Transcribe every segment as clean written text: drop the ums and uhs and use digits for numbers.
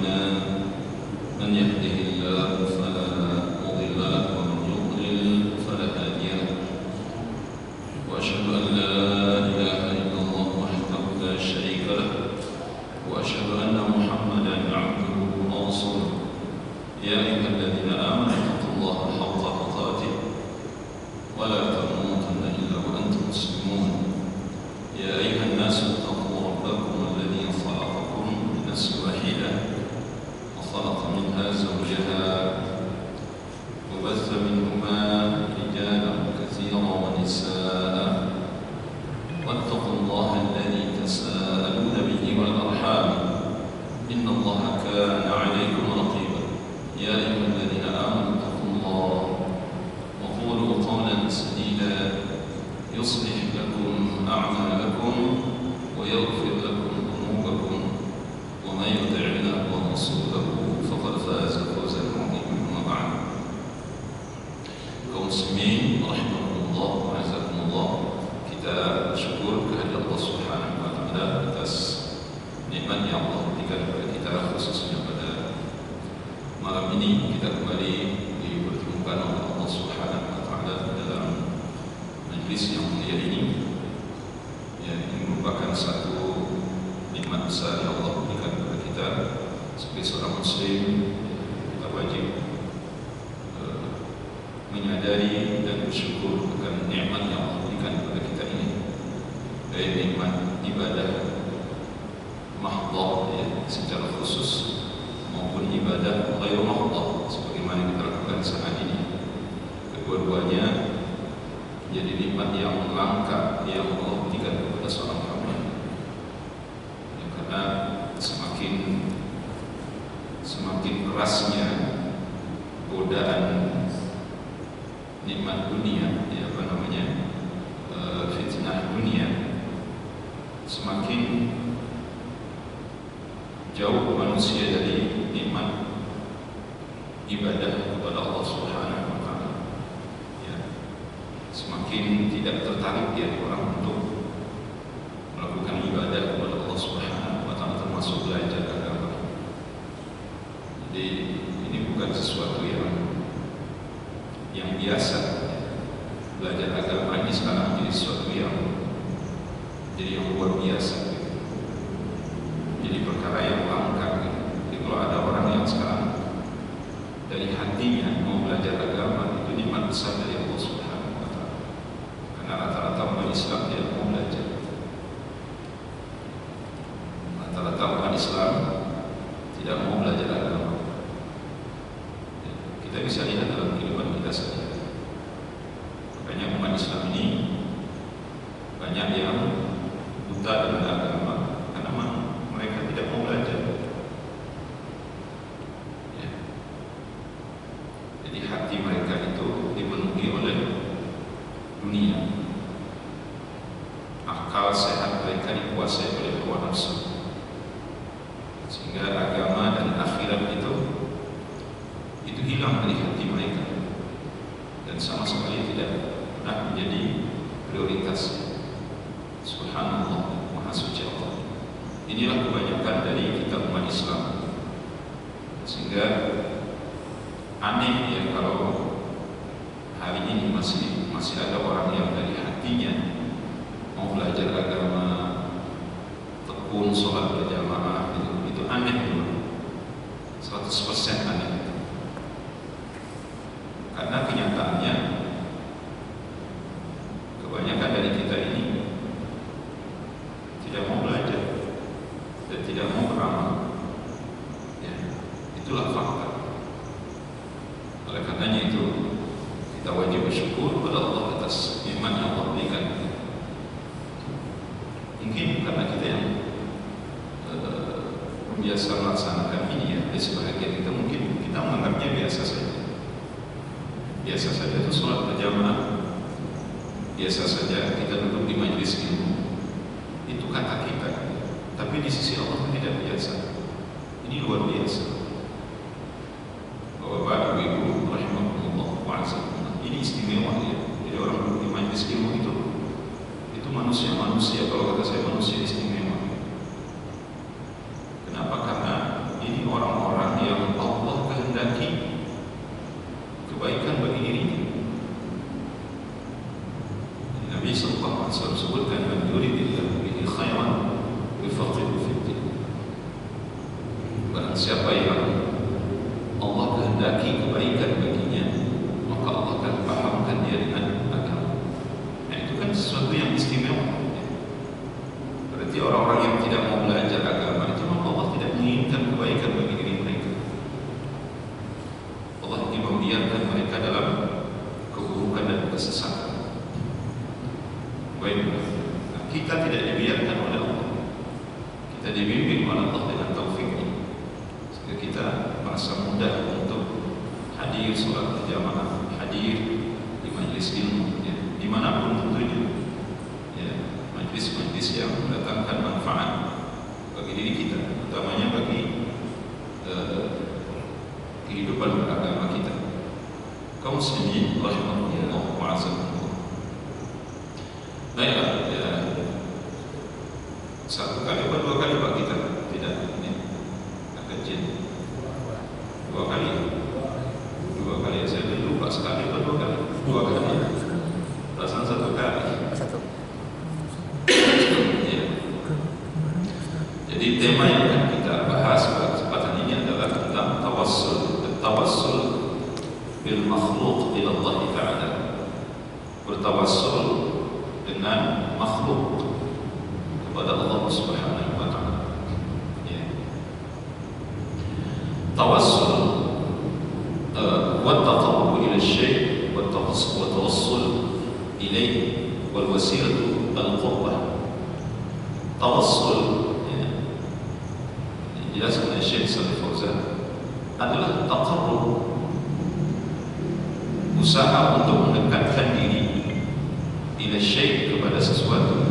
أعمالنا من يهده الله فلا مضل له ومن يضلل فلا هادي له وأشهد أن لا إله إلا الله وحده لا شريك له وأشهد أن محمدا عبده ورسوله يا أيها الذين آمنوا اتقوا الله حق تقاته ولا تموتن إلا وأنتم مسلمون يا أيها الناس اتقوا ربكم الذي خلقكم من نفس واحدة وخلق منها زوجها وبث منهما رجالا كثيرا ونساء واتقوا الله الذي تساءلون به والأرحام إن الله كان عليكم رقيبا يا أيها الذين آمنوا اتقوا الله وقولوا قولا سديدا يصلح لكم أعمالكم ويغفر لكم ذنوبكم ومن يطع الله ورسوله فقد فاز فوزا عظيما. أما بعد kaum muslimin rahimakumullah wa azakumullah, kita bersyukur kehadirat Allah Subhanahu wa taala atas nikmat yang Allah berikan kepada kita, khususnya pada malam ini kita kembali dipertemukan oleh Allah Subhanahu wa taala dalam majlis yang mulia ini. Ya, ini merupakan satu nikmat besar yang Allah berikan kepada kita. Sebagai seorang muslim, kita wajib menyadari dan bersyukur akan nikmat yang Allah berikan kepada kita ini, baik nikmat ibadah mahdhah ya, secara khusus maupun ibadah ghairu mahdhah sebagaimana kita lakukan saat ini. Kedua-duanya menjadi nikmat yang langka yang Allah berikan kepada seorang hamba. Ya, karena semakin kerasnya godaan nikmat dunia, ya apa namanya, fitnah dunia, semakin jauh manusia dari nikmat ibadah kepada Allah Subhanahu wa taala. Ya, semakin tidak tertarik dia orang untuk melakukan ibadah kepada Allah Subhanahu wa taala, termasuk belajar agama. Jadi ini bukan sesuatu yang biasa. Belajar agama ini sekarang jadi sesuatu yang luar biasa. Jadi perkara yang langka. Jadi kalau ada orang yang sekarang dari hatinya mau belajar agama, itu nikmat besar dari Allah Subhanahu wa taala. Karena rata-rata umat Islam tidak mau belajar. Rata-rata umat Islam tidak mau belajar agama. Kita bisa lihat dalam kehidupan kita saja. Makanya umat Islam ini banyak yang buta dengan agama karena mereka tidak mau belajar. Ya. Jadi hati mereka itu dipenuhi oleh dunia. Akal sehat mereka dikuasai oleh hawa nafsu. Sehingga agama dan akhirat itu hilang dari hati mereka dan sama sekali tidak pernah menjadi prioritas. Subhanallah, Maha Suci Allah. Inilah kebanyakan dari kita umat Islam. Sehingga aneh ya kalau hari ini masih ada orang yang dari hatinya mau belajar agama, tekun sholat berjamaah, itu aneh, 100% aneh. Karena kenyataannya kebanyakan dari kita ini tidak mau belajar dan tidak mau beramal. Ya, itulah fakta. Oleh karenanya itu kita wajib bersyukur kepada Allah atas nikmat yang Allah berikan. Mungkin karena kita yang biasa melaksanakan ini ya, di sebagian kita mungkin kita menganggapnya biasa saja. Biasa saja itu sholat berjamaah, biasa saja kita duduk di majelis ilmu. Itu kata kita, tapi di sisi Allah tidak biasa. Ini luar biasa. Bapak Ibu rahimakumullah wa azakumullah, ini istimewa ya. Jadi orang duduk di majelis ilmu itu manusia. Kalau kata saya manusia istimewa. Kenapa? Karena ini orang siapa yang Allah kehendaki kebaikan baginya, maka Allah akan pahamkan dia dengan agama. Nah, itu kan sesuatu yang istimewa. Berarti orang-orang yang tidak mau belajar agama itu, maka Allah tidak menginginkan kebaikan bagi diri mereka. Allah ingin membiarkan mereka dalam keburukan dan kesesatan. Baik, kita tidak dibiarkan oleh Allah. Kita dibimbing oleh Allah dengan taufiknya, sehingga kita merasa mudah untuk hadir sholat berjamaah, hadir di majlis ilmu, ya, dimanapun tentunya, ya, majlis-majlis yang mendatangkan manfaat bagi diri kita, utamanya bagi kehidupan beragama kita. Kaum muslimin rahimahullah wa azakumullah. Baiklah, ya, satu kali atau dua kali Pak kita tidak ini agak jin. Dua kali, saya lupa sekali atau dua kali. Perasaan satu kali. Ya. Jadi tema yang akan kita bahas pada kesempatan ini adalah tentang tawassul bil makhluq ila Allah Ta'ala. Bertawassul dengan makhluk kepada Allah Subhanahu wa Ta'ala. Ya. Tawassul والتقرب إلى الشيء والتوصل إليه والوسيلة القربة. Tawassul, ya, dijelaskan oleh Syekh Shalih Fauzan, adalah taqarrub, usaha untuk mendekatkan diri ila syai' kepada sesuatu,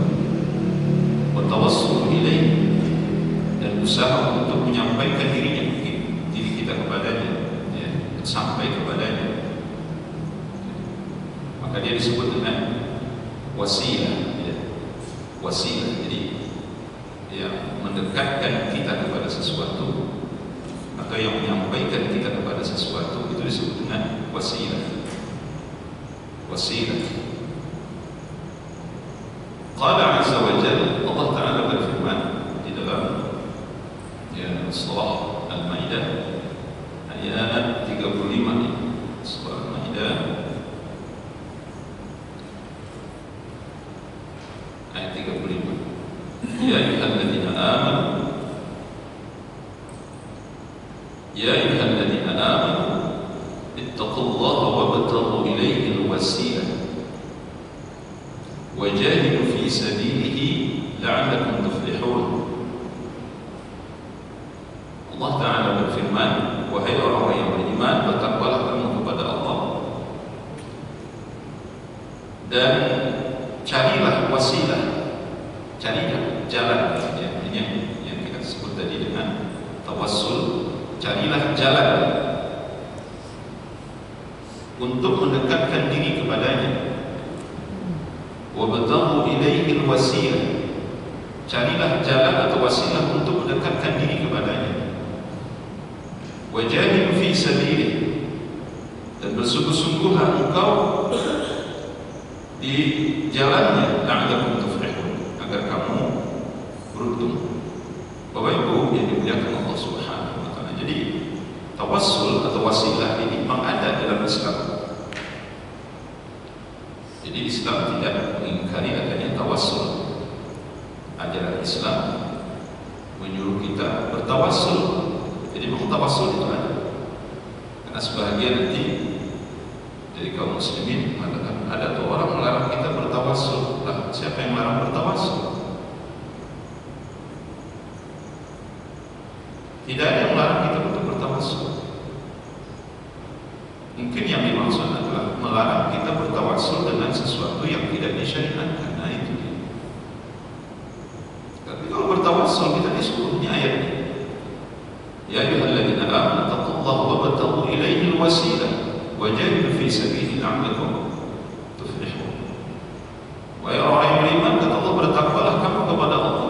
wa tawassul ilaih, dan usaha untuk menyampaikan diri kita kepadanya, ya, sampai kepadanya. Maka dia disebut dengan wasilah, ya, wasilah. Jadi yang mendekatkan kita kepada sesuatu atau yang menyampaikan kita kepada sesuatu itu disebut dengan wasilah. Wasilah. Qala azza wa jalla, Allah Ta'ala berfirman di dalam, ya, surah Al-Maidah ayat 35 ini. Surah Al-Maidah ayat 35. Ya ayyuhalladzina amanu, ya ayyuhalladzina amanu ittaqullaha wabtaghu ilayhi al-wasilah wajahidu fi sabilihi la'allakum tuflihun. Allah Ta'ala berfirman, wahai orang-orang yang beriman, bertakwalah kamu kepada Allah dan carilah wasilah, carilah jalan, ya, ini yang kita sebut tadi dengan tawassul. Carilah jalan untuk mendekatkan diri kepadanya. Wabtaghu ilaihi al-wasilah, carilah jalan atau wasilah untuk mendekatkan diri kepadanya. Wajahidu fi sabilih, dan bersungguh-sungguhlah engkau di jalannya, la'allakum tuflihun, agar kamu beruntung. Bapak Ibu yang dimuliakan Allah Subhanahu wa Ta'ala. Jadi tawassul atau wasilah ini memang ada dalam Islam. Jadi Islam tidak mengingkari adanya tawassul. Ajaran Islam menyuruh kita bertawassul. Jadi memang tawassul itu ada. Karena sebahagian nanti dari kaum muslimin mengatakan ada tuh orang melarang kita bertawassul. Lah, siapa yang melarang bertawassul? Tidak ada yang melarang kita untuk bertawassul. Mungkin yang dimaksud adalah melarang kita bertawassul dengan sesuatu yang tidak disyariatkan. Nah, itu dia. Tapi kalau bertawassul kita disuruhnya ayatnya, ya ayyuhalladzina amanu taqullaha wabtaghu ilaihi al-wasilah wajahidu fi sabilihi la'allakum tuflihun. Wahai orang yang beriman, kata Allah, bertakwalah kamu kepada Allah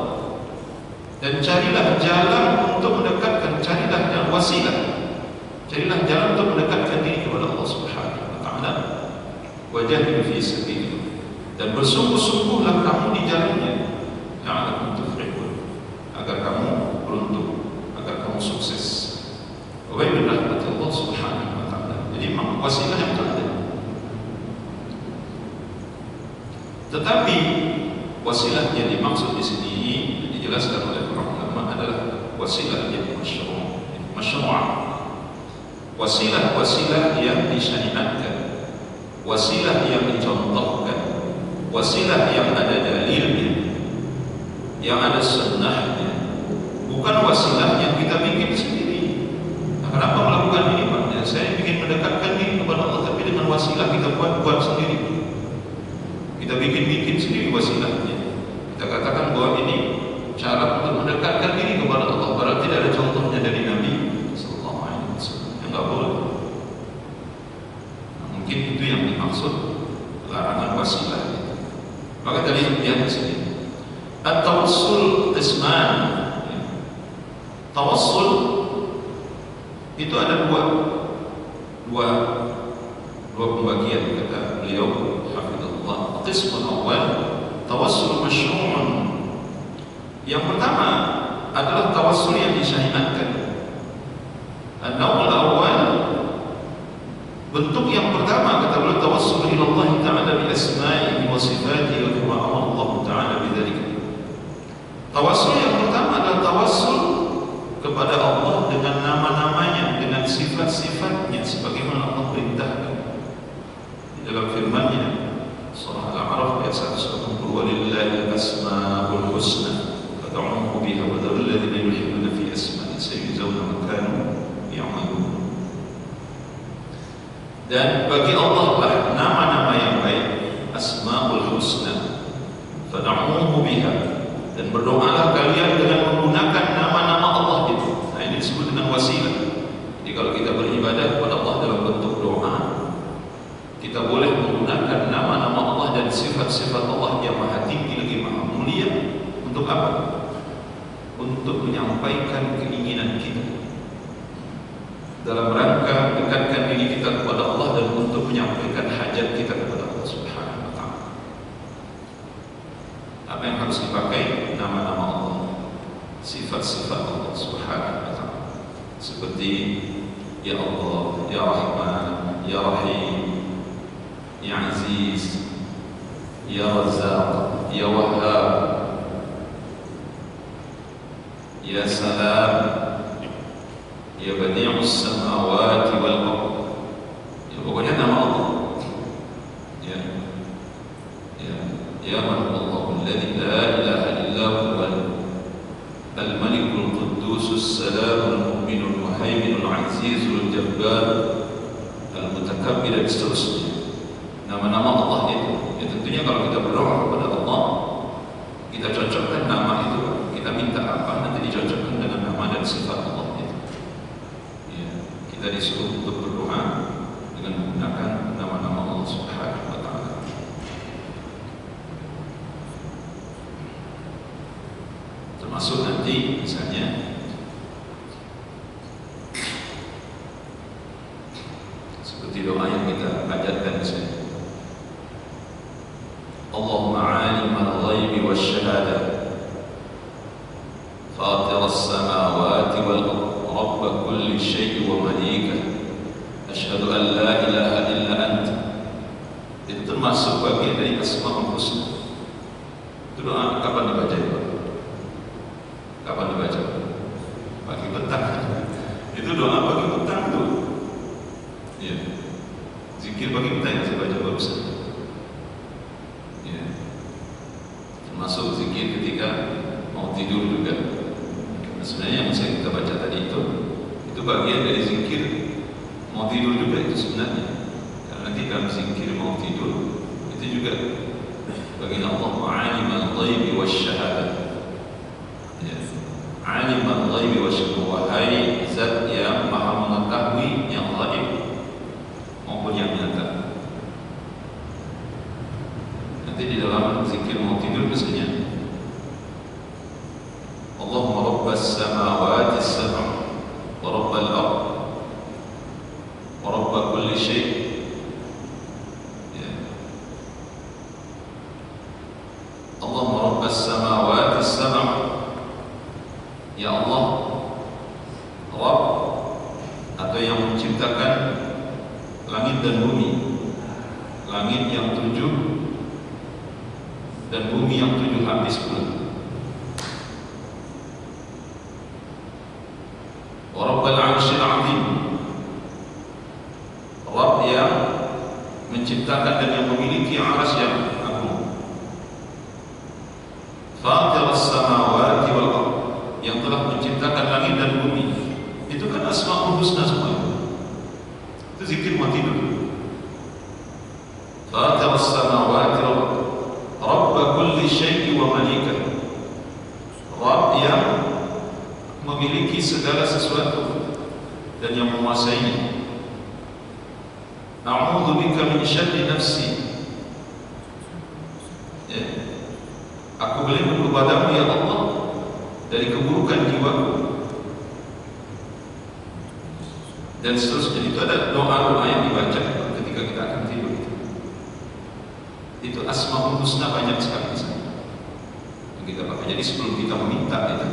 dan carilah jalan untuk mendekatkan, carilah jalan wasilah, carilah jalan untuk mendekatkan diri kepada Allah Subhanahu wa Ta'ala. Wajahidu fi sabilihi, dan bersungguh-sungguhlah kamu di jalannya, la'allakum tuflihun, agar kamu beruntung, agar kamu sukses. Pokoknya dengan rahmat Allah Subhanahu wa taala. Jadi memang wasilah yang ada. Tetapi wasilah yang dimaksud di sini dijelaskan oleh para ulama adalah wasilah yang masyru'. Wasilah yang disyariatkan, wasilah yang dicontohkan, wasilah yang ada dalilnya, yang ada sunnahnya, bukan wasilah yang kita bikin sendiri. Nah, kenapa melakukan ini Pak? Ya, saya ingin mendekatkan diri kepada Allah, tapi dengan wasilah kita buat sendiri. Kita bikin sendiri wasilahnya. Kita katakan bahwa ini cara untuk mendekatkan diri kepada Allah, padahal tidak ada contohnya dari Nabi Sallallahu Alaihi Wasallam. Yang nggak boleh. Nah, mungkin itu yang dimaksud larangan wasilah. Maka tadi yang di sini. At-tawassul qisman. Tawassul itu ada dua pembagian kata beliau hafizahullah. Qismun awal tawassul masyru'un. Yang pertama adalah tawassul yang disyariatkan. An-naw'ul awal, bentuk yang pertama kata beliau tawassul ila Allah Ta'ala bi asma'ihi wa sifatihi wa kama amara Allah Ta'ala bidzalika. Tawassul yang pertama adalah tawassul kepada Allah dengan nama-namanya, dengan sifat-sifatnya sebagaimana Allah perintahkan di dalam firman-Nya surah Al-A'raf ayat 180, walillahi al-asmaul husna fad'uhu biha wa dharul ladzina yulhiduna fi asma'ihi sayujzawna ma kanu ya'malun. Dan bagi Allah lah nama-nama yang baik, asmaul husna fad'uhu biha, dan berdoalah kalian dengan menggunakan nama-nama Allah itu. Nah, ini disebut dengan wasilah. Jadi kalau kita beribadah kepada Allah dalam bentuk doa, kita boleh menggunakan nama-nama Allah dan sifat-sifat Allah yang maha tinggi lagi maha mulia. Untuk apa? Untuk menyampaikan keinginan kita, dalam rangka mendekatkan diri kita kepada Allah dan untuk menyampaikan hajat kita kepada Allah Subhanahu wa ta'ala. Apa yang harus dipakai? Nama-nama Allah, sifat-sifat Allah Subhanahu wa ta'ala, seperti Ya Allah, Ya Rahman, Ya Rahim, Ya Aziz, Ya Razzaq, Ya Wahhab, Ya Salam, Ya Badi'us Samawati wal Ardh. Ya, pokoknya nama Allah. Ya Man Allahu alladzi la ilaha illa huwa al-Malikul Quddusus Salamul Mu'minul Muhaiminul Azizul Jabbar Al-Mutakabbir, dan seterusnya. Nama-nama Allah itu, ya tentunya kalau kita berdoa kepada Allah, kita cocokkan nama itu, kita minta apa nanti dicocokkan dengan nama dan sifat Allah itu. Ya, kita disuruh untuk berdoa dengan menggunakan nama-nama Allah Subhanahu wa ta'ala. Termasuk nanti misalnya seperti doa yang kita panjatkan di sini. Allahumma alimal ghaibi wasyahada fatiras samawati wal ardh rabb kulli syai'in wa malikah asyhadu an la ilaha illa anta. Itu termasuk bagian dari Asmaul Husna. Itu doa kapan dibaca itu? Kapan dibaca? Pagi petang. Itu doa pagi petang tuh. Ya. Zikir pagi petang yang saya baca barusan. Ya. Termasuk zikir ketika mau tidur juga. Nah, sebenarnya yang saya kita baca tadi itu bagian dari zikir mau tidur juga itu sebenarnya. Karena nanti dalam zikir mau tidur itu juga bagian Allah Alimul Ghaibi Wasyahada. Alimul Ghaibi Wasyahada, wahai zat yang maha mengetahui yang ghaib maupun yang nyata. Nanti di dalam zikir mau tidur misalnya Allahumma rabbas samawati as-sab'a wa rabbal ardh wa rabb kulli syai'. Allahumma rabbas samawati as-sab'a, ya Allah, Rabb atau yang menciptakan langit dan bumi, langit yang 7 dan bumi yang 7 lapis pula. Rabbul 'arsyil 'azim, Rabb yang menciptakan dan yang memiliki arsy yang agung. Fatirus samawati wal ardh, yang telah menciptakan langit dan bumi. Itu kan asmaul husna semua. Itu zikir mati dulu. Fatirus samawati wal ardh, Rabb kulli syai'in wa malikah, Rabb yang memiliki segala sesuatu dan yang menguasainya. A'udzu bika min syarri nafsi, ya. Aku berlindung kepadamu ya Allah dari keburukan jiwaku, dan seterusnya. Itu ada doa-doa yang dibaca ketika kita akan tidur. Itu asmaul husna banyak sekali di sana yang kita pakai. Jadi sebelum kita meminta itu,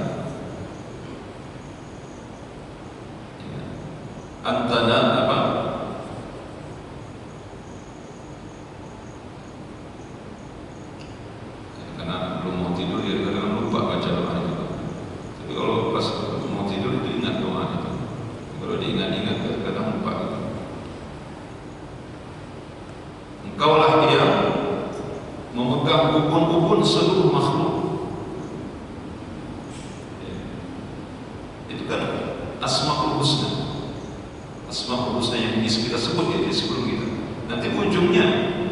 antara apa? Karena belum mau tidur ya kadang lupa baca doa itu. Tapi kalau pas mau tidur itu ingat doa itu. Kalau diingat-ingat kadang lupa. Engkaulah yang memegang ubun-ubun seluruh makhluk. Itu kan asmaul husna. Asmaul husna yang kita sebut ya sebelum kita. Nanti ujungnya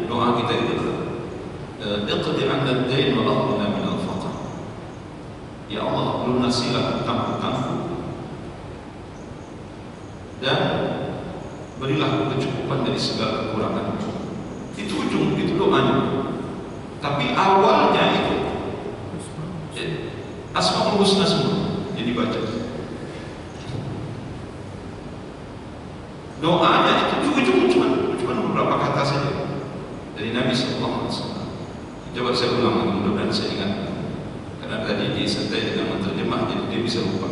doa kita itu iqdi 'anna ad-dain wa aghnina min al-faqr. Ya Allah, lunasilah hutang-hutangku dan berilah kecukupan dari segala kekurangan. Itu ujung, itu doanya. Tapi awalnya itu asmaul husna semua jadi baca. Doanya itu ujung cuma beberapa kata saja dari Nabi sallallahu alaihi wasallam. Coba saya ulang lagi, mudah-mudahan saya ingat. Karena tadi disertai dengan menterjemah jadi dia bisa lupa.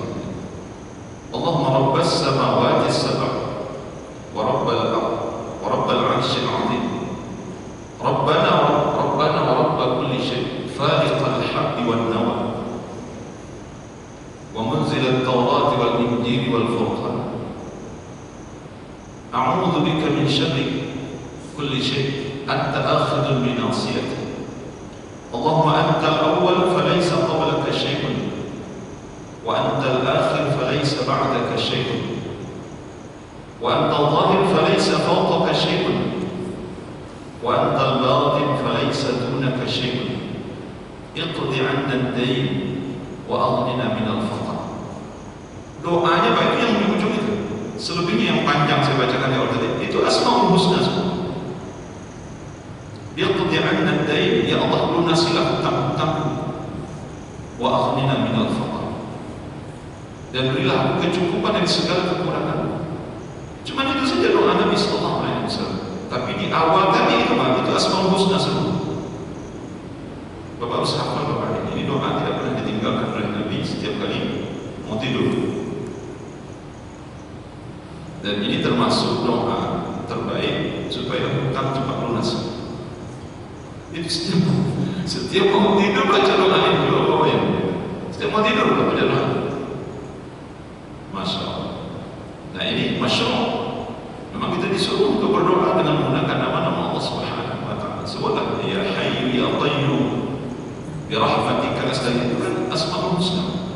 Allahumma rabbas samawati as-sab' wa rabbal ardh wa rabbal 'arsyil 'azim. Rabbana wa rabb kulli syai', faliqal habbi wan nawa, wa munzil at-taurati wal injili wal furqan. A'udzu bika min syarri kulli syai', anta akhidun bi nasiyati. Allahumma anta al-awwal falaysa qablaka syai'un, wa anta al-akhir falaysa ba'daka syai'un, wa anta al-zahir falaysa fawqaka syai'un, wa anta al-batin falaysa dunaka syai'un. Iqdi 'anna ad-dayn wa aghnina min al-faqr. Doanya baik yang di ujung itu. Selebihnya yang panjang saya bacakan di awal tadi itu asmaul husna semua. Iqdi 'anna ad-dayn, ya Allah lunasilah hutang-hutangku, wa aghnina min al-faqr, dan berilah aku kecukupan dari segala kekurangan. Cuma itu saja doa Nabi sallallahu alaihi wasallam. Tapi di awal tadi itu itu asmaul husna semua. Bapak harus hafal Bapak, ini doa tidak pernah ditinggalkan oleh Nabi setiap kali mau tidur. Dan ini termasuk doa terbaik supaya hutang cepat lunas. Jadi setiap mau tidur baca doa ini dulu, ya. Setiap mau tidur baca doa. Masya Allah. Nah ini masya Allah. Memang kita disuruh untuk berdoa dengan menggunakan nama-nama Allah Subhanahu wa Ta'ala. Sebutlah ya Hayyu ya Qayyum bi rahmatika astaghfir, itu kan asmaul husna.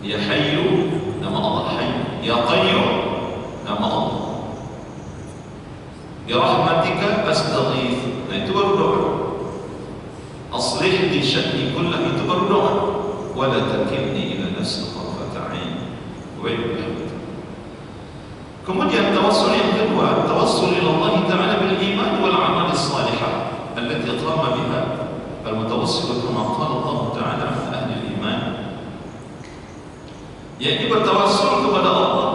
Ya Hayyu, nama Allah Hayy. Ya Qayyum, nama Allah. Bi rahmatika astaghfir. Nah itu baru doa. Aslih li sya'ni kullah, itu baru doa. Wa la takilni ila nafsi tarfata 'ain. Kemudian tawassul yang kedua, tawassul ila Allah Ta'ala bil iman wal amal as-salihah allati qama biha al-mutawassil kama qala Allah Ta'ala an ahli al-iman. Yaitu bertawassul kepada Allah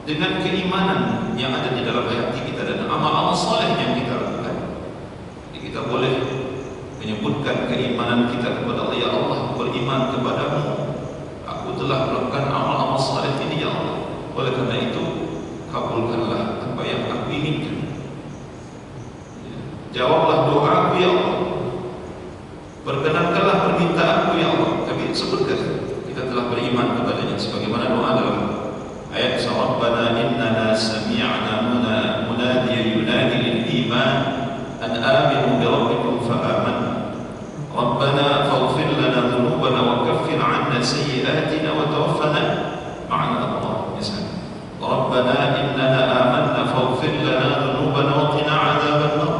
dengan keimanan yang ada di dalam hati kita dan amal-amal saleh yang kita lakukan. Jadi kita boleh menyebutkan keimanan kita kepada Allah. Ya Allah, beriman kepadamu, aku telah melakukan amal-amal saleh ini ya Allah. Oleh karena itu kabulkanlah apa yang aku inginkan. Jawablah doaku ya Allah, perkenankanlah permintaanku ya Allah. Tapi sebutkan kita telah beriman kepadanya sebagaimana doa dalam ayat Rabbana innana sami'na munadiyan yunadi lil iman an aminu bi rabbikum fa amanna Rabbana faghfir lana dhunubana wa kaffir 'anna sayyi'atina wa tawaffana ma'al abrar. Misalnya Rabbana innana amanna faghfir lana dhunubana wa qina 'adzaban nar.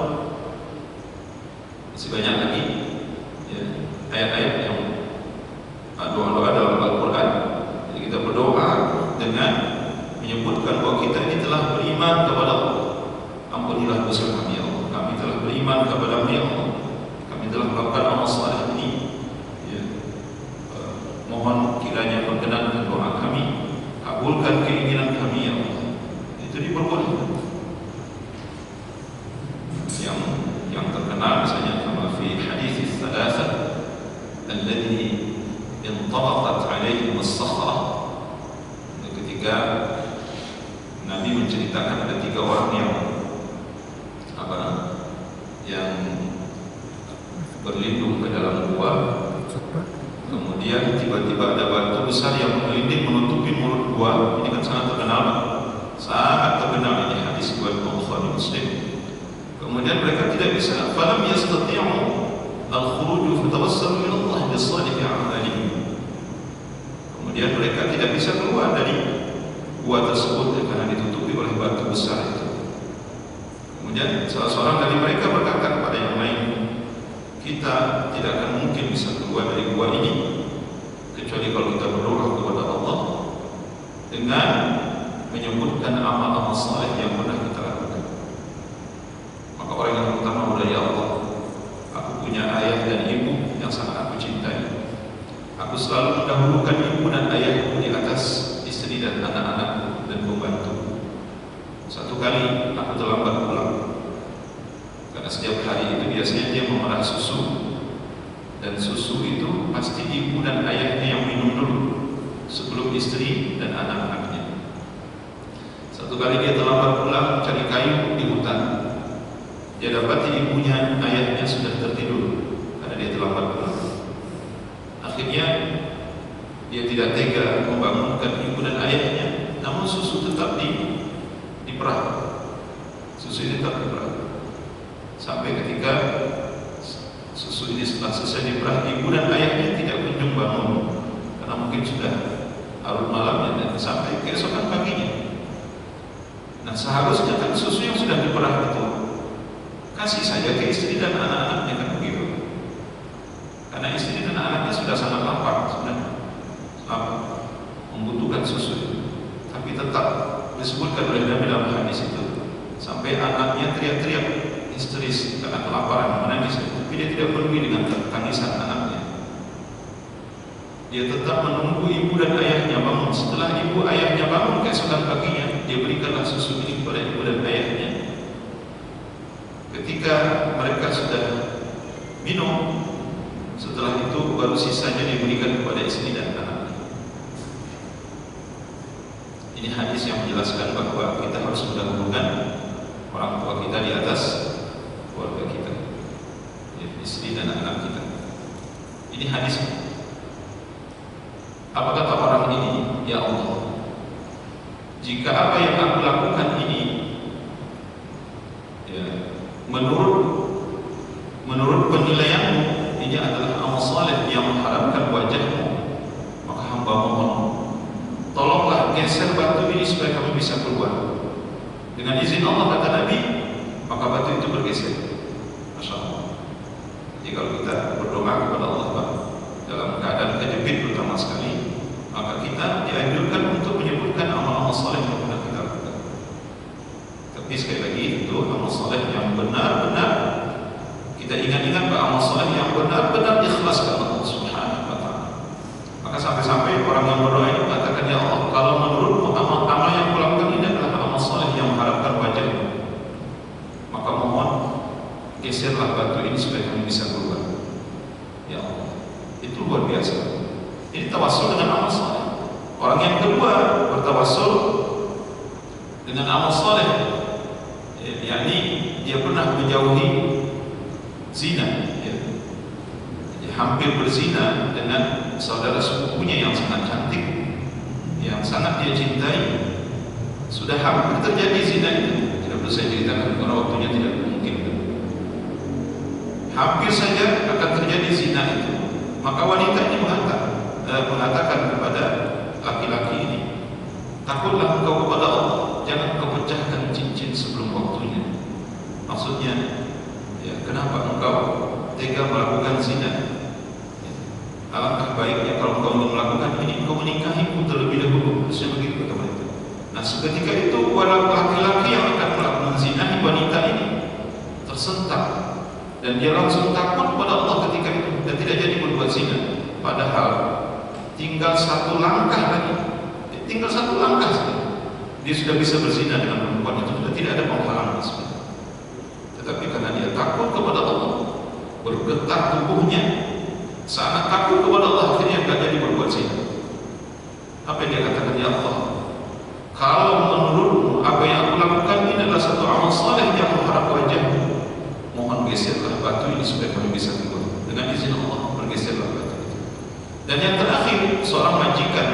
Masih banyak lagi ya, ayat-ayat yang doa-doa dalam Al-Quran. Jadi kita berdoa dengan menyebutkan bahwa kita ini telah beriman kepada Allah. Ampunilah dosa kami ya Allah, kami telah beriman kepada-Mu ya Allah, kami telah melakukan amal saleh ini ya. Mohon kiranya perkenankan doa kami, kabulkan keinginan kami ya Allah. Itu diperbolehkan. Yang terkenal misalnya kama fi hadits tsalatsa alladhi inṭalaqat 'alaihim as-sakhra, ketika Nabi menceritakan ada 3 orang yang berlindung ke dalam gua, kemudian tiba-tiba ada batu besar yang melinding menutupi mulut gua. Ini kan sangat terkenal ini hadis riwayat Bukhari Muslim. Kemudian mereka tidak bisa, falam yastati'u al-khuruj fatawassalu ila Allah bis-salihi a'malihim. Kemudian mereka tidak bisa keluar dari gua tersebut karena ditutupi oleh batu besar itu. Kemudian salah seorang dari mereka berkata kepada yang lain, kita tidak akan mungkin bisa keluar dari gua ini kecuali kalau kita berdoa kepada Allah dengan menyebutkan amal-amal saleh yang pernah kita lakukan. Maka orang yang pertama berkata, ya Allah, aku punya ayah dan ibu yang sangat aku cintai. Aku selalu mendahulukan ibu dan ayahku di atas istri dan anak-anakku dan pembantu. Satu kali aku terlambat pulang, karena setiap hari itu biasanya dia memerah susu, dan susu itu pasti ibu dan ayahnya yang minum dulu sebelum istri dan anak-anaknya. Satu kali dia terlambat pulang cari kayu di hutan. Dia dapati ibunya, ayahnya sudah tertidur karena dia terlambat pulang. Akhirnya dia tidak tega membangunkan ibu dan ayahnya, namun susu tetap diperah. Susu ini tetap diperah. Sampai ketika susu ini setelah selesai diperah, ibu dan ayahnya tidak kunjung bangun karena mungkin sudah larut malamnya dan sampai keesokan paginya. Nah, seharusnya kan susu yang sudah diperah itu kasih saja ke istri dan anak-anaknya, kan begitu. Karena istri dan anaknya sudah sangat lapar, sudah membutuhkan susu itu. Tapi tetap disebutkan oleh Nabi dalam hadis itu, sampai anaknya teriak-teriak histeris karena kelaparan, menangis. Tapi dia tidak peduli dengan tangisan anaknya. Dia tetap menunggu ibu dan ayahnya bangun. Setelah ibu ayahnya bangun keesokan paginya, dia berikanlah susu ini kepada ibu dan ayahnya. Ketika mereka sudah minum, setelah itu baru sisanya diberikan kepada istri dan anak. Ini hadis yang menjelaskan bahwa kita harus mendahulukan orang tua kita di atas keluarga kita, istri dan anak kita. Ini hadis. Apa kata orang ini? Ya Allah, jika apa yang aku lakukan ini ya, menurut penilaianmu ini adalah amal saleh yang mengharapkan wajahmu, maka hamba mohon tolonglah geser batu ini supaya kami bisa keluar. Dengan izin Allah, kata Nabi, maka batu itu bergeser. Masya Allah. Jadi kalau kita berdoa kepada Allah dalam keadaan kejepit terutama sekali, maka kita dianjurkan untuk menyebutkan amal-amal saleh yang pernah kita lakukan. Tapi sekali lagi itu amal saleh yang benar-benar kita ingat-ingat bahwa amal saleh yang benar-benar ikhlas kepada Allah Subhanahu wa taala. Maka sampai-sampai orang yang berdoa ini mengatakan, ya Allah, kalau menurutmu amal yang kulakukan ini adalah amal saleh yang mengharapkan wajahmu, maka mohon geserlah batu ini supaya kami bisa keluar. Ya Allah, itu luar biasa. Ini tawassul dengan amal saleh. Orang yang kedua bertawassul dengan amal saleh, yakni dia pernah menjauhi zina, dia hampir berzina dengan saudara sepupunya yang sangat cantik, yang sangat dia cintai. Sudah hampir terjadi zina itu, tidak perlu saya ceritakan karena waktunya tidak memungkinkan. Hampir saja akan terjadi zina itu, maka wanita ini mengatakan kepada laki-laki ini, takutlah engkau kepada Allah, jangan engkau pecahkan cincin sebelum waktunya. Maksudnya, ya, kenapa engkau tega melakukan zina? Alangkah baiknya kalau engkau ingin melakukan ini, engkau menikahiku terlebih dahulu. Harusnya begitu kata wanita. Nah, seketika itu laki-laki yang akan melakukan zina, wanita ini tersentak dan dia langsung takut pada Allah ketika itu dan tidak jadi berbuat zina. Padahal tinggal satu langkah lagi, dia sudah bisa berzina dengan perempuan itu, sudah tidak ada penghalang sebenarnya. Tetapi karena dia takut kepada Allah, bergetar tubuhnya, sangat takut kepada Allah, akhirnya tidak jadi berbuat zina. Apa yang dia katakan? Ya Allah, kalau menurutmu apa yang aku lakukan ini adalah satu amal saleh yang mengharap wajahmu, mohon geserlah batu ini supaya kami bisa keluar. Dengan izin Allah, bergeserlah batu itu. Dan yang terakhir, seorang majikan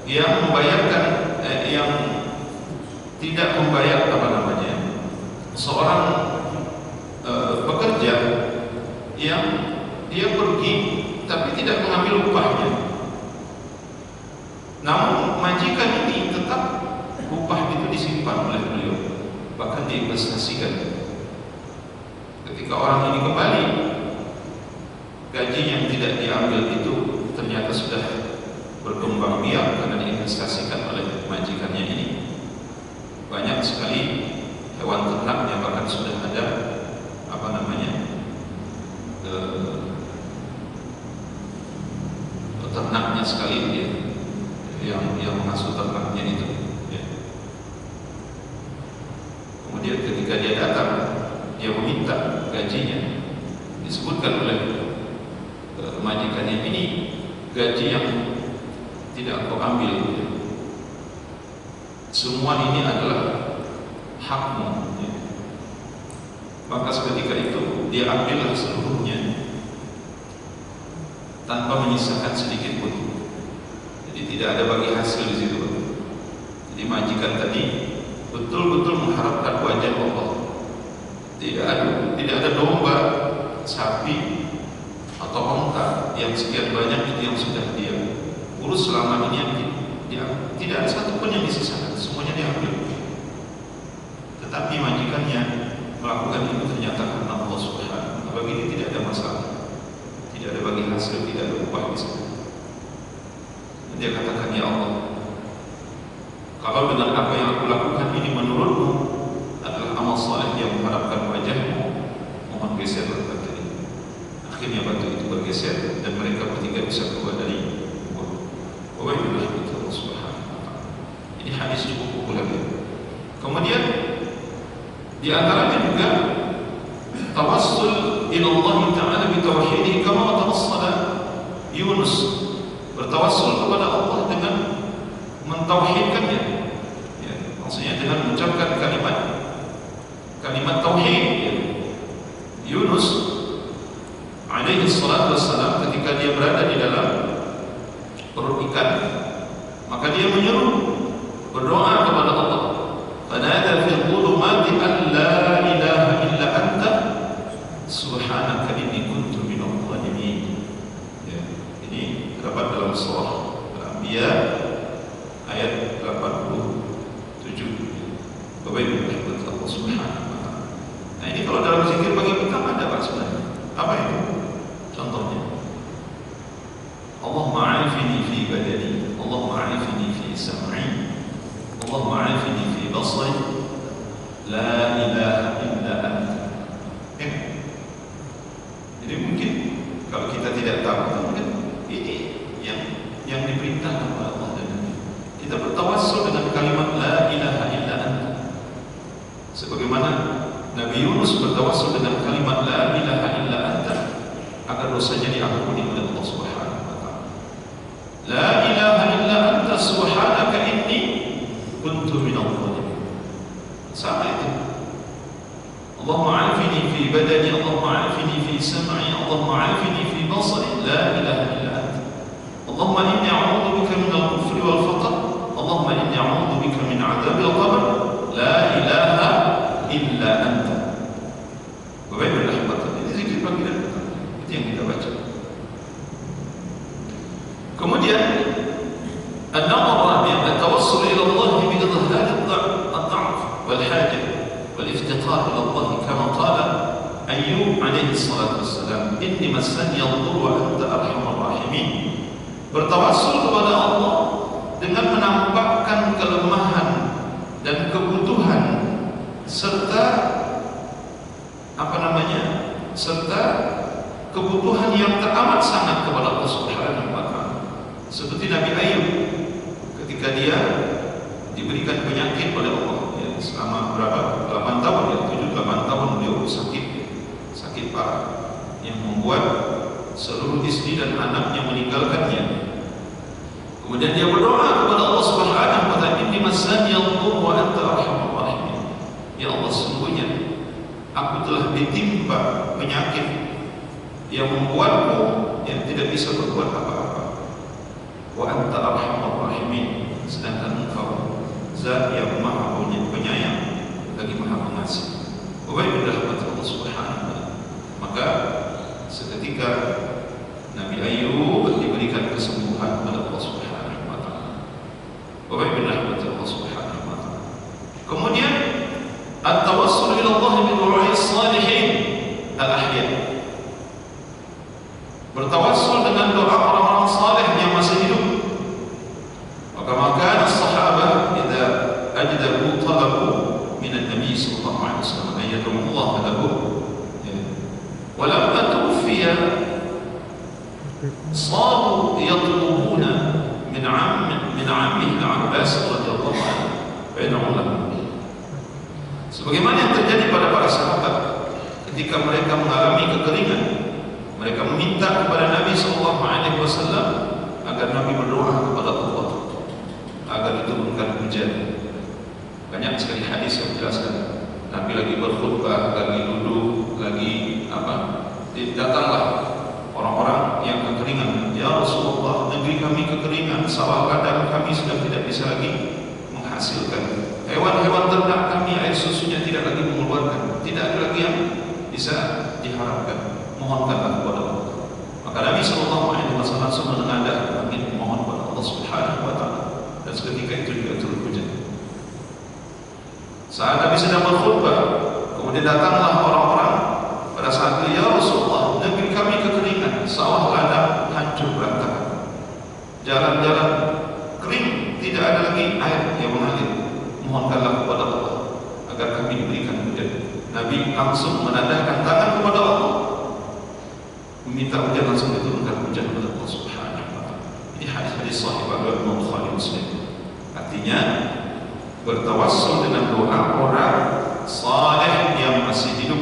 yang membayarkan, yang tidak membayar seorang pekerja yang dia pergi tapi tidak mengambil upahnya. Namun majikan ini tetap upah itu disimpan oleh beliau, bahkan diinvestasikan. Ketika orang ini kembali, gaji yang tidak diambil itu ternyata sudah berkembang biak karena diinvestasikan oleh majikannya ini. Banyak sekali hewan ternaknya, bahkan sudah ada ternaknya sekali dia yang mengasuh ternaknya itu. Ya. Kemudian ketika dia datang, dia meminta gajinya, disebutkan oleh majikannya, ini gaji yang tidak kau ambil, semua ini adalah hakmu. Ya. Maka seketika itu dia ambillah seluruhnya tanpa menyisakan sedikit pun. Jadi tidak ada bagi hasil di situ. Jadi majikan tadi betul-betul mengharapkan wajah Allah. Tidak ada domba, sapi atau onta yang sekian banyak itu yang sudah dia urus selama ini, tidak ada satu pun yang disisakan, semuanya diambil. Tetapi majikannya melakukan itu ternyata karena Allah Subhanahu. Bagi ini tidak ada masalah, tidak ada bagi hasil, tidak ada upah di sana. Dia katakan, ya Allah, kalau dengan apa yang aku lakukan ini menurutmu adalah amal saleh yang mengharapkan wajahmu, mohon geserlah batu ini. Akhirnya batu itu bergeser dan mereka bertiga bisa keluar dari gua. Allah Subhanahu wa ta'ala. Ini hadis cukup populer. Kemudian di antaranya juga tawassul ila Allah Ta'ala bi tauhidih kama tawassala Yunus, bertawassul kepada Allah dengan mentauhidkannya. Ya, maksudnya dengan mengucapkan kalimat tauhid. Ya. Yunus alaihi salatu wassalam ketika dia berada di dalam perut ikan, maka dia menyeru, berdoa kepada Allah. Fanada fil dhulumati an la ilaha illa anta subhanaka inni kuntu minadh dhalimin. Ya, ini terdapat dalam surah Al-Anbiya ayat 87. Bapak Ibu rahimahullah Allah Subhanahu wa ta'ala. Nah, ini kalau dalam zikir bagi kita ada Pak sebenarnya. Apa itu? Contohnya, Allahumma a'afini fi badani, Allahumma a'afini fi sam'i, Allahumma a'afini fi basari, la ilaha illa anta. Jadi mungkin kalau kita tidak tahu, mungkin ini yang diperintahkan oleh Allah, dan kita bertawassul dengan kalimat la ilaha illa anta, sebagaimana Nabi Yunus bertawassul dengan kalimat la ilaha illa anta agar dosanya diampuni oleh Allah Subhanahu wa ta'ala. La ilaha illa anta subhanaka inni kuntu minadh dhalimin. Allahumma afini fi badani, Allahumma afini fi sam'i, Allahumma afini fi basari, la ilaha illa anta. Allahumma inni a'udzu bika min al-kufri wal faqr, Allahumma inni a'udzu bika min 'adzabil qabr, la ilaha illa anta. Bapak Ibu rahmatullahi, ini zikir panggilan pertama. Itu yang kita baca. Kemudian an-nawm ar-rabi' at-tawassul ila Allah bi idhhar ad-dha'f wal hajah wal iftiqar ila Allah kama qala Ayyub alaihi salatu wassalam, inni massani ad-dhurru wa anta arhamur rahimin. Bertawassul kepada Allah dengan menampakkan kelemahan dan kebutuhan serta serta kebutuhan yang teramat sangat kepada Allah Subhanahu wa taala. Seperti Nabi Ayub ketika dia diberikan penyakit oleh Allah, ya, selama berapa? 8 tahun ya, 7-8 tahun beliau sakit parah yang membuat seluruh istri dan anaknya meninggalkannya. Kemudian dia berdoa kepada Allah Subhanahu wa taala, inni massani ad-dhurru wa anta arhamur rahimin. Ya Allah, sesungguhnya aku telah ditimpa penyakit yang membuatku yang tidak bisa berbuat apa-apa. Wa anta arhamur rahimin, sedangkan engkau zat yang maha penyayang lagi maha pengasih. Bapak Ibu rahmat Allah Subhanahu wa taala. Maka seketika Nabi Ayub diberikan kesembuhan oleh Allah Subhanahu wa taala. Bapak Ibu rahmat Allah Subhanahu wa taala. Kemudian at-tawassul ila Allah bi du'a'is salihin al-ahya. Bertawassul dengan doa orang-orang saleh yang masih hidup. Maka as-sahabah idza ajdabu talabu min an-nabi sallallahu alaihi wasallam ay yad'u Allah lahu. Walamma tuwfiya صاروا يطلبون من عمه العباس radhiyallahu anhu فيدعو له. Sebagaimana yang terjadi pada para sahabat ketika mereka mengalami kekeringan, mereka meminta kepada Nabi sallallahu alaihi wasallam agar Nabi berdoa kepada Allah agar diturunkan hujan. Banyak sekali hadis yang menjelaskan Nabi lagi berkhutbah, lagi duduk, lagi datanglah orang-orang yang kekeringan. Ya Rasulullah, negeri kami kekeringan, sawah ladang kami sudah tidak bisa lagi menghasilkan, hewan-hewan ternak kami air susunya tidak lagi mengeluarkan, tidak ada lagi yang bisa diharapkan. Mohonkanlah kepada Allah. Maka Nabi sallallahu alaihi wasallam langsung menengadah angin mohon kepada Allah Subhanahu wa taala, dan seketika itu juga turun hujan. Saat Nabi sedang berkhutbah, kemudian datanglah orang-orang pada saat itu, ya Rasulullah, negeri kami kekeringan, sawah ladang hancur berantakan, jalan-jalan kering, tidak ada lagi air yang mengalir. Mohonkanlah kepada Allah agar kami diberikan hujan. Nabi langsung menadahkan tangan kepada Allah, meminta hujan, langsung diturunkan hujan oleh Allah Subhanahu wa taala. Ini hadis-hadis sahih riwayat Imam Bukhari Muslim. Artinya bertawassul dengan doa orang saleh yang masih hidup.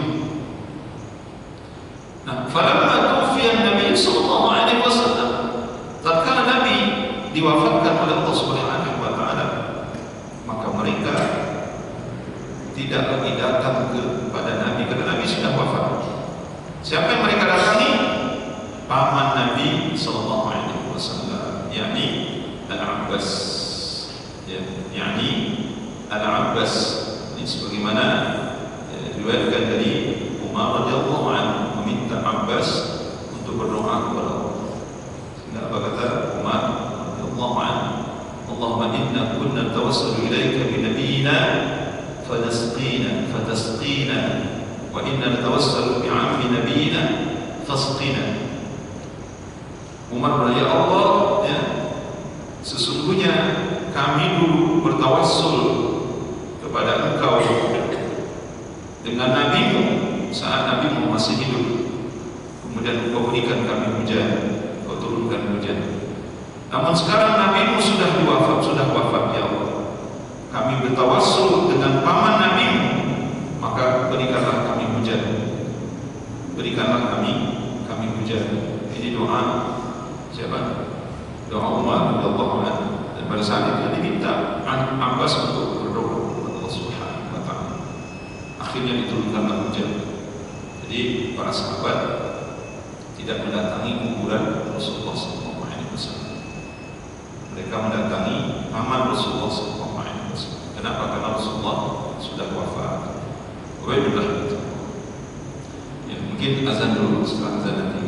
Nah, falamma tufiya Nabi sallallahu alaihi wasallam, tatkala Nabi diwafatkan oleh Allah Subhanahu wa taala, maka mereka tidak lagi datang kepada Nabi karena Nabi sudah wafat. Siapa yang mereka datangi? Paman Nabi sallallahu alaihi wasallam, yakni Al-Abbas. Ya, yakni Al-Abbas. Ini sebagaimana diriwayatkan dari Umar radhiyallahu anhu meminta Abbas untuk berdoa kepada Allah. Sehingga apa kata Umar radhiyallahu anhu? Allahumma inna kunna tawassalu ilaika bi nabiyyina fatasqina wa inna natawassalu bi 'ammi nabiyyina fasqina. Umar berkata, ya Allah, ya, sesungguhnya kami dulu bertawassul kepada Engkau dengan Nabi-Mu saat Nabi-Mu masih hidup. Kemudian Engkau berikan kami hujan, Engkau turunkan hujan. Namun sekarang Nabi-Mu sudah wafat, ya Allah. Kami bertawassul dengan paman Nabi-Mu, maka berikanlah kami hujan. Berikanlah kami hujan. Ini doa siapa? Doa Umar radhiyallahu anhu. Dan pada saat itu diminta Abbas untuk berdoa kepada Allah Subhanahu wa taala. akhirnya diturunkanlah hujan. Jadi para sahabat tidak mendatangi kuburan Rasulullah SAW. Mereka mendatangi paman Rasulullah SAW. Kenapa? Karena Rasulullah sudah wafat. Ya, mungkin azan dulu, setelah azan nanti